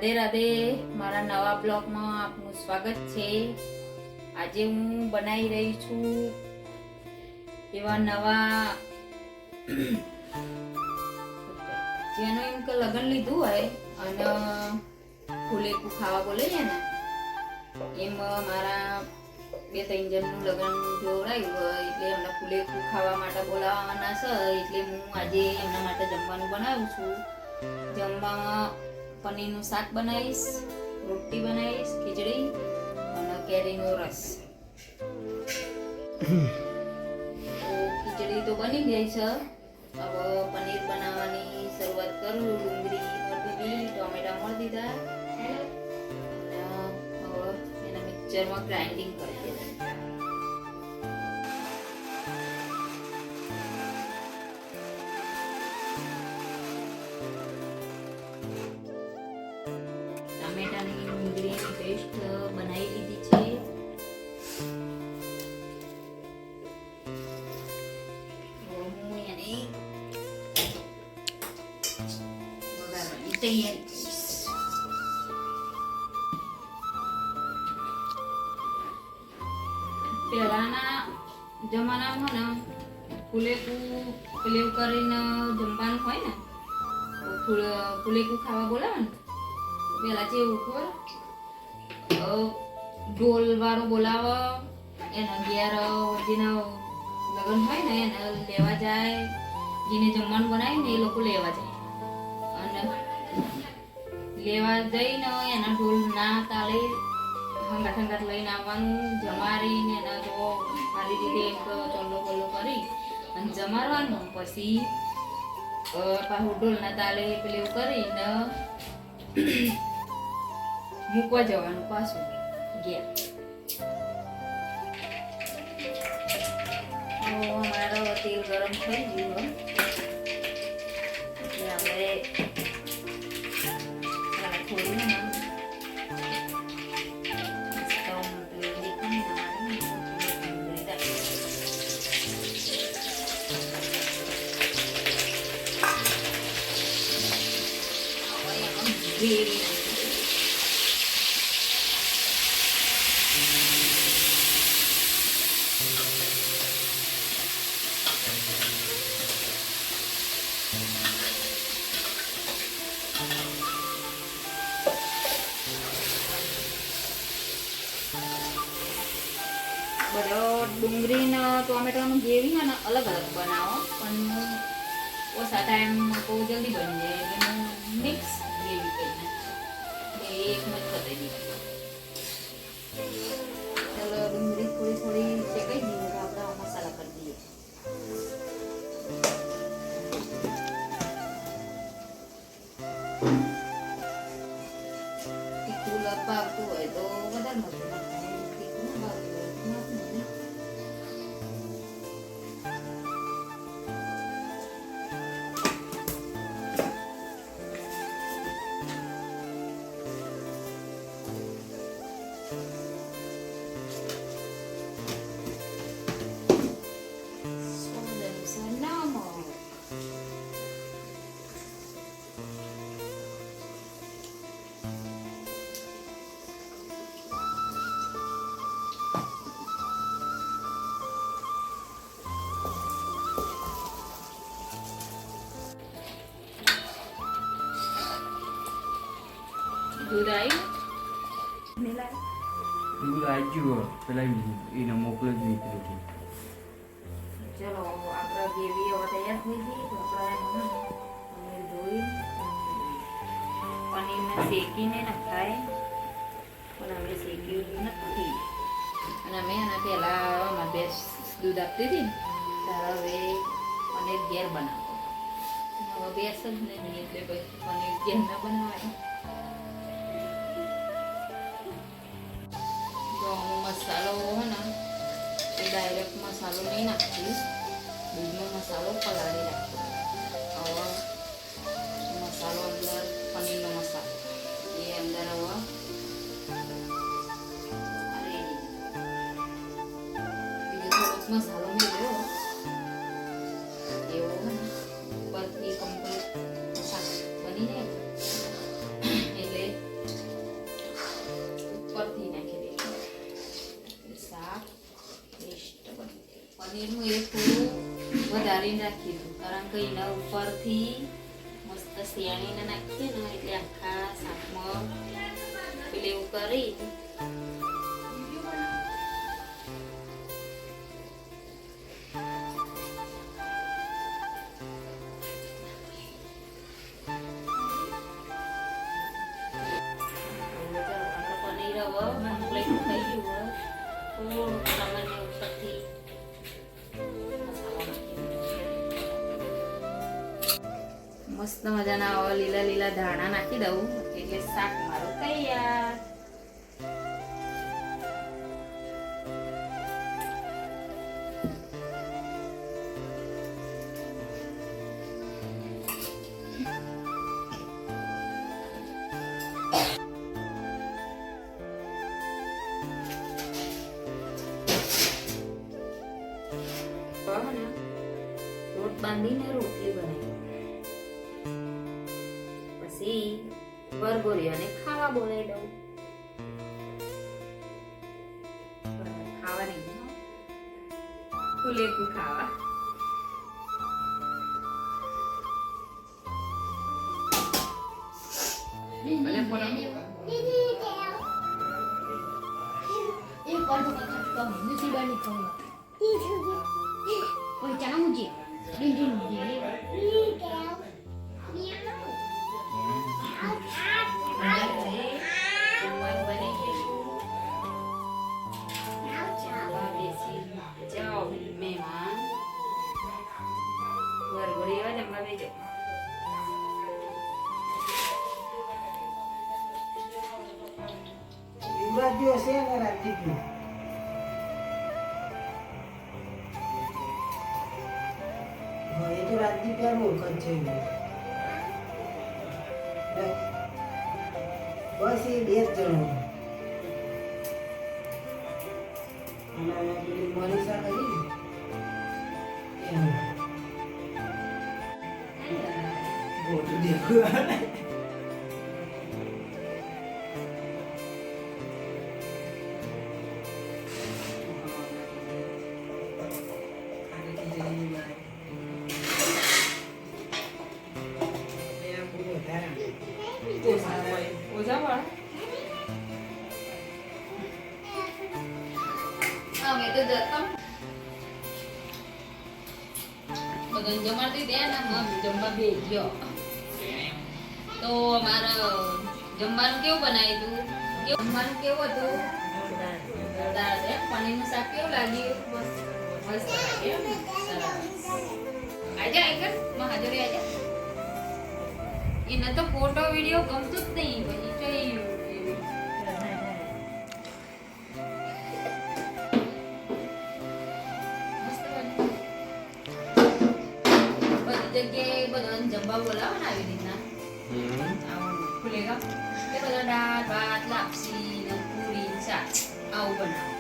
રાધે રાધે, મારા નવા બ્લોગમાં આપનું સ્વાગત છે। આજે હું બનાવી રહી છું એવા નવા જેનો એમ કે લગન લીધું હોય અને ફૂલેકું ખાવા બોલે છે ને એમ મારા 2-3 જણનું લગન જોડાયું હોય એટલે એમને ફૂલેકું ખાવા માટે બોલાવવાના છે। એટલે હું આજે એમના માટે જમવાનું બનાવું છું। જમવામાં પનીરનું શાક બનાવીશ, રોટલી બનાવીશ, ખીચડી અને કેરીનો રસ। ખીચડી તો બની ગઈ છે, હવે પનીર બનાવવાની શરૂઆત કરું। ડુંગળી મળી દીધી, ટોમેટા મળી દીધા અને હવે એના મિક્સરમાં ગ્રાઇન્ડિંગ કરી દેવું। ટમેટાની ડુંગળીની પેસ્ટ બનાવી દીધી છે। હું એને વઘારવાની તૈયારી કરીશ। પહેલાના જમાનામાં ને ફૂલેકું પેલું કરીને જમવાનું હોય ને ફૂલેકું ખાવા બોલાવે ને પેલા જેવું ખબર ઢોલ વાળો બોલાવો એના ઘેર જેના લગ્ન હોય ને એને લેવા જાય, જેને જમવાનું બનાવી ને એ લોકો લેવા જાય અને લેવા જઈને એના ઢોલ ના તાળે હંગાટ લઈને આવવાનું, જમાડીને એના જો સારી રીતે એક ચોલ્લો બોલ્લો કરી અને જમાડવાનું। પછી પાછું ઢોલના તાળે પેલું કરીને મૂકવા જવાનું પાછું ઘેર। અમારો તેલ ગરમ થઈ ગયું એટલે આપણે થોડું ગ્રેવી બધો ડુંગળી ટોમેટોનું ગ્રેવી છે ને અલગ અલગ બનાવો, પણ ઓછા ટાઈમમાં બહુ જલ્દી બની જાય એટલે હું મિક્સ ગ્રેવી કરીને એક મિનિટ બતાવી દીધી। ચાલો ડુંગળી થોડી શેકાઈ દઈએ તો આપણે મસાલા કરી દઈએ। તીખું ભાવતું હોય તો વધારે મસાલા નાખવાનું, તીખું ના ભાવતું હોય તો નાખવાનું। दूध आई मिला दूध आई गયું પેલા એને મોકલે જ નીકળ્યું છે। ચલો આપણા ગ્રેવી હવે તૈયાર થઈ ગઈ તો આપણે પનીર ધોઈ પનીરને શેકીને નખાય, પણ અમે શેક્યું નથી અને અમે એના પહેલાં અમારે બે દૂધ આપતી હતી ને ત્યારે હવે પનીર ઘેર બનાવો, હવે બેસ જ નહીં એટલે પછી પનીર ઘેર ન બનાવાય। મસાલો હે ને એ ડાયરેક્ટ મસાલો નહીં નાખતી, દૂધમાં મસાલો પલાળી રાખવાનો। હવે મસાલો અંદર પનીરનો મસાલો એ અંદર હવે બીજો થોડોક મસાલો મેળવ્યો એવો હે ને ઉપરથી કમ્પ્લીટ શાક બની જાય એટલે એનું એ થોડું વધારીને રાખી દઉં કારણ કે એના ઉપરથી મસ્ત શિયાળીને નાખીએ ને એટલે આખા શાકમાં પેલે એવું કરી પનીર હવે કમ્પ્લીટ થઈ ગયું થોડું સામાન્ય ઉપરથી મસ્ત મજાના આવા લીલા લીલા ધાણા નાખી દઉં એટલે શાક મારું તૈયાર. લોટ બાંધીને રોટલી બનાવી પછી વરઘોડિયાને ખાવા બોલાવી દઉં. ખાવા નહીં ફુલેકું ખાવા. એ તો રાજદીપ યાર ઓળખ જ છે. બસ એ બે જ જણો અને પેલી મનીષા કરી બોલું દેખું. જમાડતી ત્યાં ને જમવા બે ગયો તો અમારા જમવાનું કેવું બનાવ્યું હતું? જમવાનું કેવું હતું? જોરદાર છે. પનીરનું શાક કેવું લાગ્યું? મસ્ત લાગ્યું. સરસ. આજા એકર માં હાજરી આજા. એને તો ફોટો વિડિયો ગમતું જ નહીં પછી જોઈ જગ્યાએ બધાને જમવા બોલાવો ને આવી રીતના ખુલેગા એ બધા દાળ ભાત લાપસી ને પૂરી શાક આવું બનાવો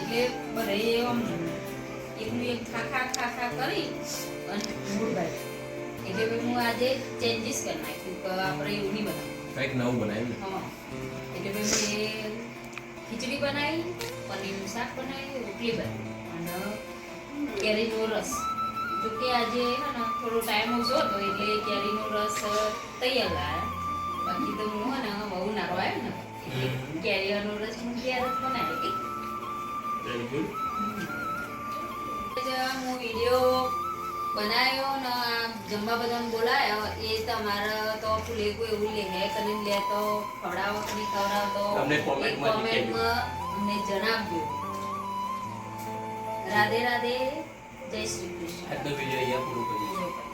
એટલે બધે આમ એકનું એક ખા કરી અને ગુડબાઈ એટલે પછી હું આજે ચેન્જીસ કરી નાખ્યું કે આપણે એવું નહીં બનાવ્યું કંઈક નવું બનાવ્યું. હા એટલે પછી ખીચડી બનાવી પનીરનું શાક બનાવી રોટલી બનાવી અને કેરીનો રસ જો કે આજે હે ને થોડો ટાઈમ ઓછો હતો એટલે કેરીનો રસ તૈયાર લાયા બાકી તો હું હે ને બહુ નારો આવ્યો ને એટલે કેરીનો રસ હું ત્યારે જ બનાવી વેરી ગુડ. હું વિડીયો બનાવ્યો ને જમવા બધાને બોલાયો એ તમારા તો ફૂલેકું એવું લે હે કરીને લે તો ખવડાવો કે નહીં ખવડાવો અમને તો કોમેન્ટમાં કોમેન્ટમાં અમને જણાવજો. રાધે રાધે. જય શ્રી કૃષ્ણ. આજનો વિડીયો અહીંયા પૂરો કરીએ.